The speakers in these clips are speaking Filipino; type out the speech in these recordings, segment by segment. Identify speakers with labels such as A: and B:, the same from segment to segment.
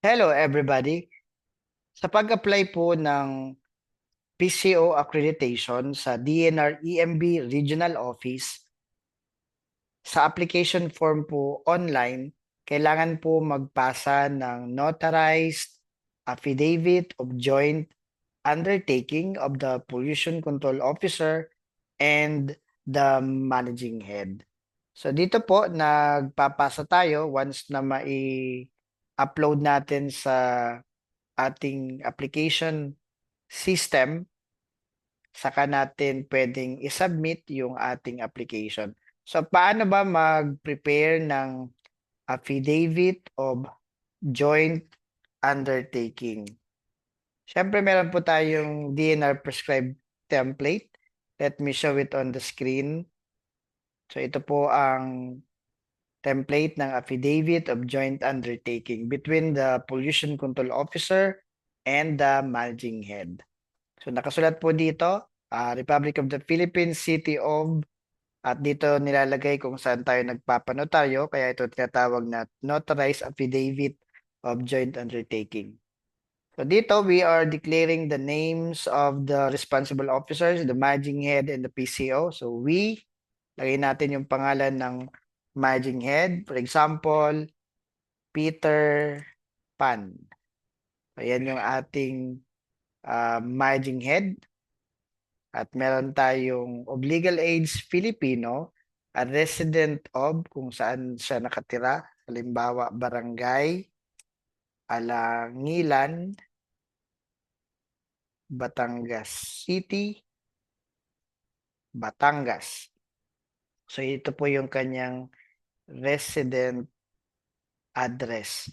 A: Hello everybody. Sa pag-apply po ng PCO accreditation sa DNR EMB Regional Office, sa application form po online, kailangan po magpasa ng notarized affidavit of joint undertaking of the Pollution Control Officer and the Managing Head. So dito po nagpapasa tayo once na mai-upload natin sa ating application system, saka natin pwedeng isubmit yung ating application. So, paano ba mag-prepare ng affidavit of joint undertaking? Siyempre, meron po tayong DNR prescribed template. Let me show it on the screen. So, ito po ang template ng affidavit of joint undertaking between the Pollution Control Officer and the Managing Head. So nakasulat po dito, Republic of the Philippines, City of, at dito nilalagay kung saan tayo nagpapanotaryo, kaya ito tinatawag na Notarized Affidavit of Joint Undertaking. So dito, we are declaring the names of the responsible officers, the managing head, and the PCO. So we, lagay natin yung pangalan ng managing head. For example, Peter Pan. Ayan yung ating managing head. At meron tayong of legal age Filipino, a resident of kung saan siya nakatira, halimbawa Barangay Alangilan, Batangas City, Batangas. So ito po yung kanyang resident address.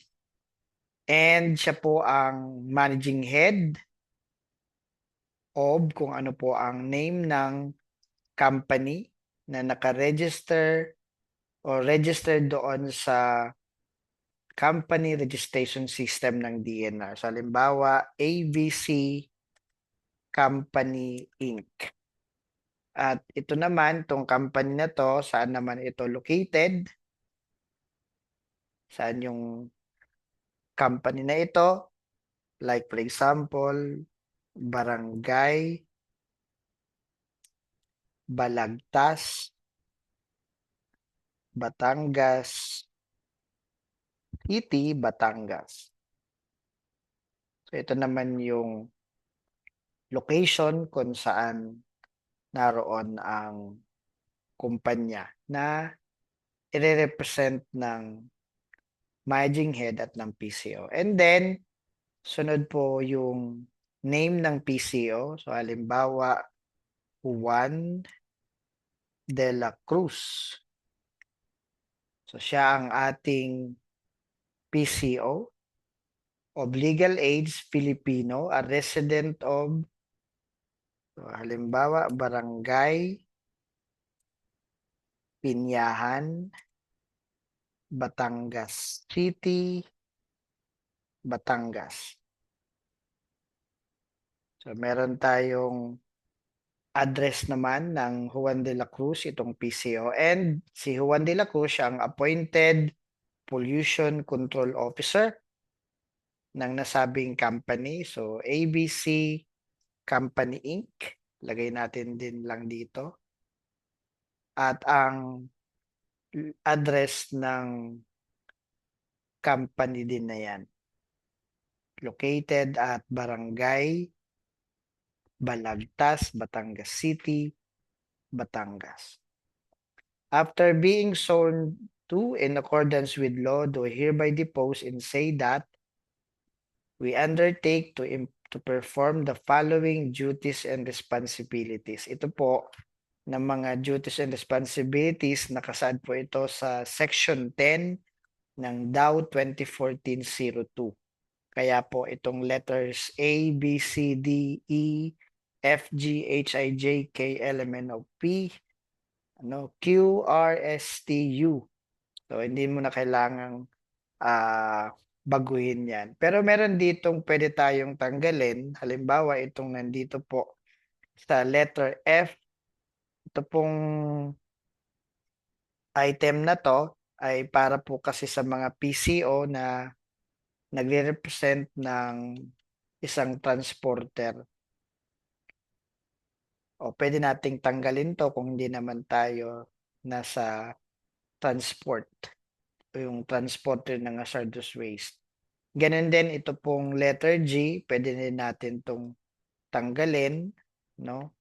A: And siya po ang managing head of kung ano po ang name ng company na nakaregister o registered doon sa company registration system ng DNR. So, halimbawa, ABC Company Inc. At ito naman, itong company na to, saan naman ito located? Saan yung company na ito? Like for example, Barangay Balagtas, Batangas City, Batangas. So ito naman yung location kung saan naroon ang kumpanya na i-represent ng managing head at ng PCO. And then, sunod po yung name ng PCO. So, halimbawa, Juan de la Cruz. So, siya ang ating PCO of legal age Filipino, a resident of, so, halimbawa, Barangay Pinyahan, Batangas City, Batangas. So, meron tayong address naman ng Juan de la Cruz, itong PCO. And si Juan de la Cruz, siya ang appointed Pollution Control Officer ng nasabing company. So, ABC Company Inc. Lagay natin din lang dito. At ang address ng company din na yan. Located at Barangay Balagtas, Batangas City, Batangas. After being sworn to in accordance with law, do hereby depose and say that we undertake to perform the following duties and responsibilities. Ito po ng mga duties and responsibilities, nakasaad po ito sa Section 10 ng DAW 2014-02. Kaya po itong letters A, B, C, D, E, F, G, H, I, J, K, L, M, N, O, P, Q, R, S, T, U. So, hindi mo na kailangang baguhin yan. Pero meron ditong pwede tayong tanggalin. Halimbawa, itong nandito po sa letter F, ito pong item na to ay para po kasi sa mga PCO na nagre-represent ng isang transporter, o pwede nating tanggalin to kung hindi naman tayo nasa transport o yung transporter ng hazardous waste. Ganun din ito pong letter G, pwede din natin tong tanggalin, no?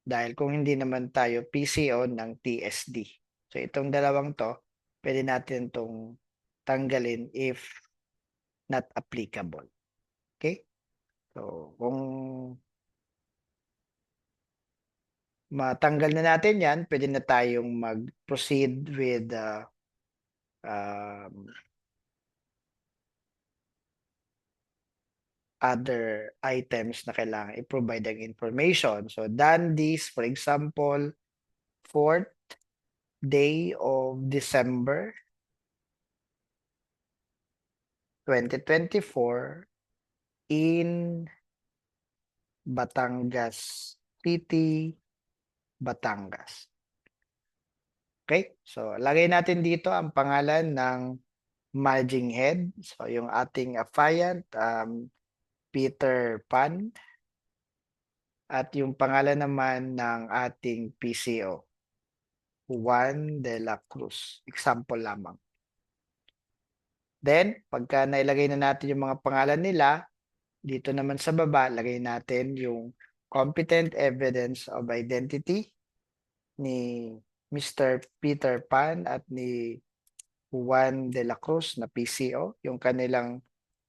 A: Dahil kung hindi naman tayo PCO ng TSD. So itong dalawang to, pwede natin tong tanggalin if not applicable. Okay? So kung matanggal na natin yan, pwede na tayong mag-proceed with other items na kailangan i-provide ang information. So done this, for example, 4th day of December 2024 in Batangas City, Batangas. Okay? So lagay natin dito ang pangalan ng managing head. So yung ating affiant, Peter Pan, at yung pangalan naman ng ating PCO, Juan de la Cruz. Example lamang. Then, pagka nailagay na natin yung mga pangalan nila, dito naman sa baba, lagay natin yung competent evidence of identity ni Mr. Peter Pan at ni Juan de la Cruz na PCO, yung kanilang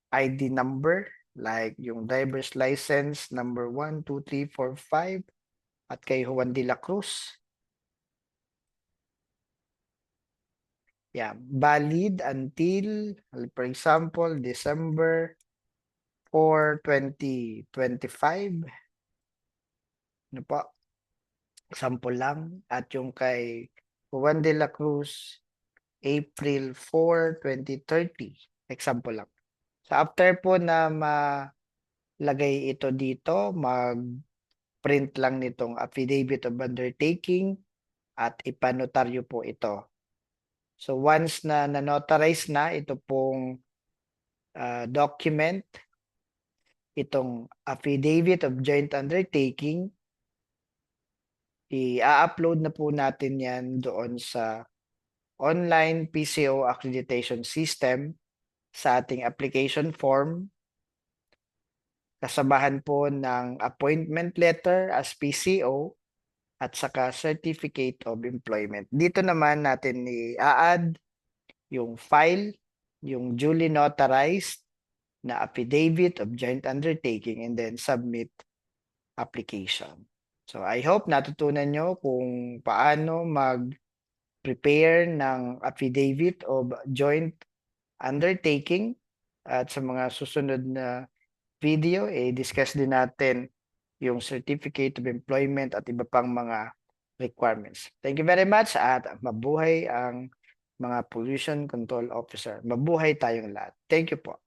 A: ID number, like yung driver's license number 1, 2, 3, 4, 5, at kay Juan de la Cruz. Yeah, valid until, for example, December 4, 2025. Ano po? Example lang. At yung kay Juan de la Cruz, April 4, 2030. Example lang. So after po na malagay ito dito, mag-print lang nitong affidavit of undertaking at ipanotaryo po ito. So once na notarize na ito pong document, itong affidavit of joint undertaking, i-upload na po natin yan doon sa online PCO accreditation system sa ating application form, kasabahan po ng appointment letter as PCO at saka certificate of employment. Dito naman natin i-add yung file, yung duly notarized na affidavit of joint undertaking, and then submit application. So I hope natutunan nyo kung paano mag-prepare ng affidavit of joint undertaking, at sa mga susunod na video, discuss din natin yung certificate of employment at iba pang mga requirements. Thank you very much at mabuhay ang mga pollution control officer. Mabuhay tayong lahat. Thank you po.